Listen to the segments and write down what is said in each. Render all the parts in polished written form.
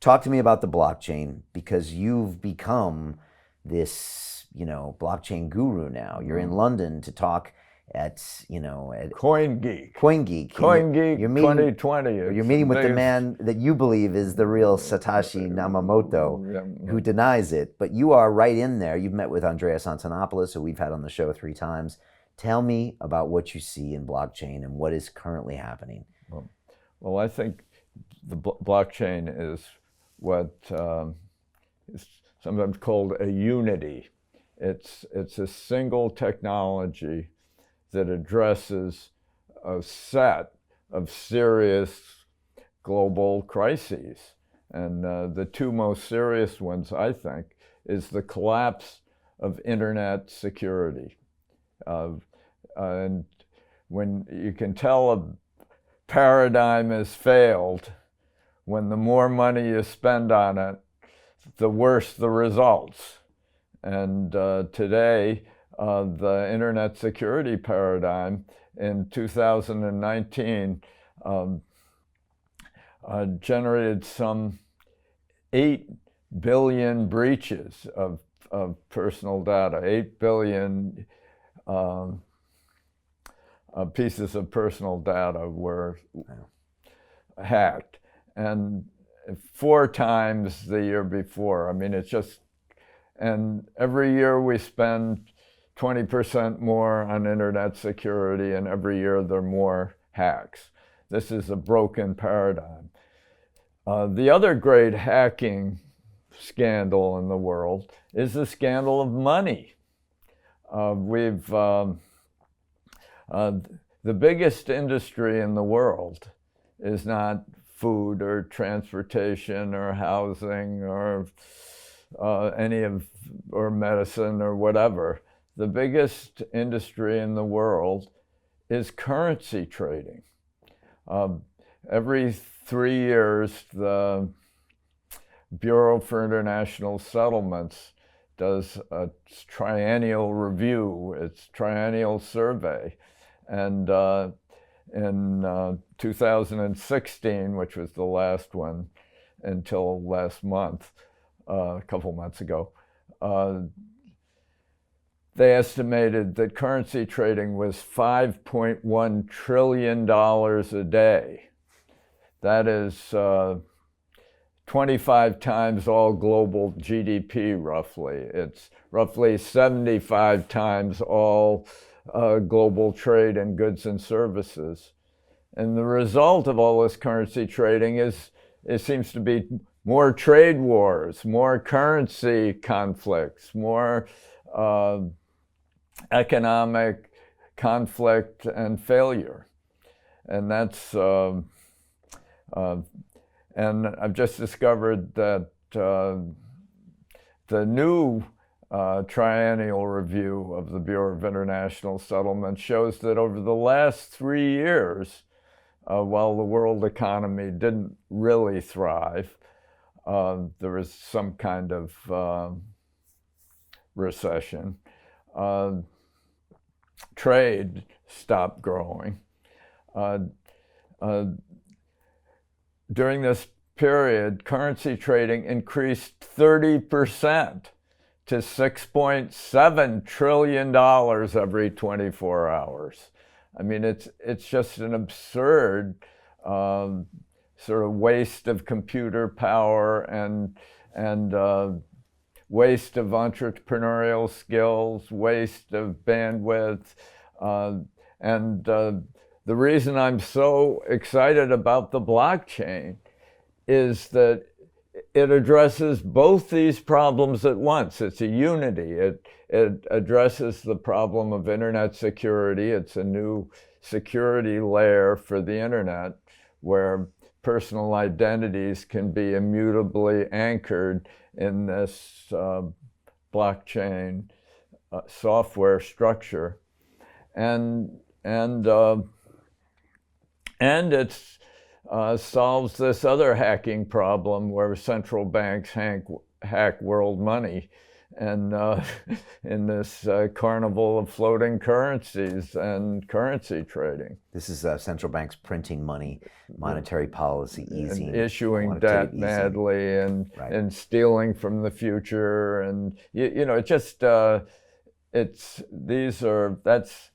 talk to me about the blockchain, because you've become this, blockchain guru now. You're in London to talk at CoinGeek. CoinGeek. CoinGeek You're meeting, 2020. you're meeting with the man that you believe is the real Satoshi Nakamoto, who denies it. But you are right in there. You've met with Andreas Antonopoulos, who we've had on the show 3 times. Tell me about what you see in blockchain and what is currently happening. Well, I think the blockchain is what is sometimes called a unity. It's a single technology that addresses a set of serious global crises. And the 2 most serious ones, I think, is the collapse of internet security. And when you can tell a paradigm has failed, when the more money you spend on it, the worse the results. And today, the internet security paradigm in 2019 generated some 8 billion breaches of personal data, 8 billion pieces of personal data were hacked, and 4 times the year before. I mean, it's just, and every year we spend 20% more on internet security, and every year there are more hacks. This is a broken paradigm. The other great hacking scandal in the world is the scandal of money. The biggest industry in the world is not food or transportation or housing or or medicine or whatever. The biggest industry in the world is currency trading. Every 3 years, the Bureau for International Settlements does a triennial review, its triennial survey. And in 2016, which was the last one until last month, a couple months ago, they estimated that currency trading was $5.1 trillion a day. That is 25 times all global GDP, roughly. It's roughly 75 times all global trade in goods and services. And the result of all this currency trading is, it seems to be more trade wars, more currency conflicts, more economic conflict and failure. And that's, and I've just discovered that the new triennial review of the Bureau of International Settlements shows that over the last 3 years, while the world economy didn't really thrive, there was some kind of recession. Trade stopped growing. During this period, currency trading increased 30% to $6.7 trillion every 24 hours. I mean, it's just an absurd sort of waste of computer power and waste of entrepreneurial skills, waste of bandwidth. And the reason I'm so excited about the blockchain is that it addresses both these problems at once. It's a unity. It addresses the problem of internet security. It's a new security layer for the internet where personal identities can be immutably anchored in this blockchain software structure. And it solves this other hacking problem where central banks hack world money and in this carnival of floating currencies and currency trading. This is central banks printing money, monetary policy easing, and issuing quantitative debt easing. madly, Right. and stealing from the future, and it just that's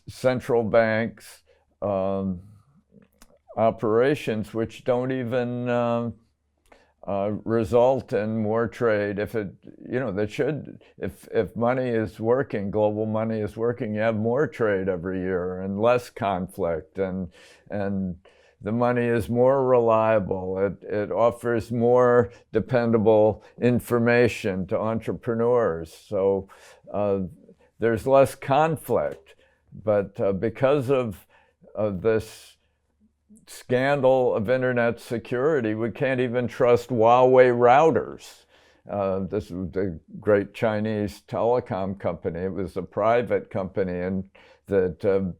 central banks operations which don't even result in more trade. If it, that should, if money is working, global money is working, you have more trade every year and less conflict, and the money is more reliable. It offers more dependable information to entrepreneurs. So there's less conflict. But because of this scandal of internet security, we can't even trust Huawei routers. This is the great Chinese telecom company. It was a private company and that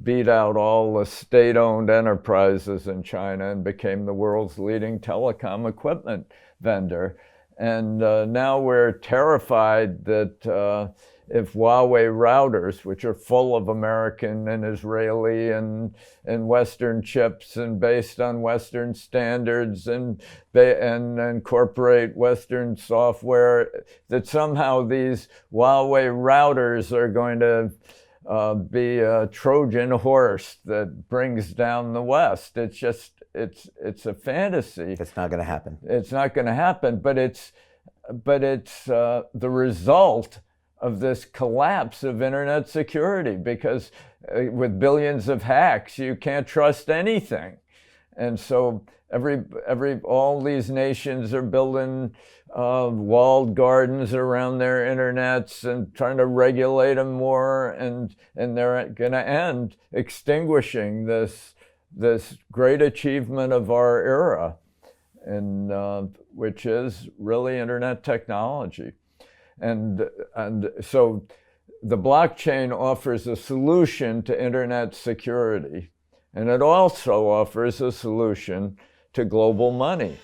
beat out all the state-owned enterprises in China and became the world's leading telecom equipment vendor. And now we're terrified that if Huawei routers, which are full of American and Israeli and Western chips and based on Western standards and incorporate Western software, that somehow these Huawei routers are going to be a Trojan horse that brings down the West. It's just, it's a fantasy. It's not going to happen. It's not going to happen, but it's the result of this collapse of internet security, because with billions of hacks, you can't trust anything. And so all these nations are building walled gardens around their internets and trying to regulate them more, and they're going to end extinguishing this great achievement of our era, and which is really internet technology. And so the blockchain offers a solution to internet security, and it also offers a solution to global money.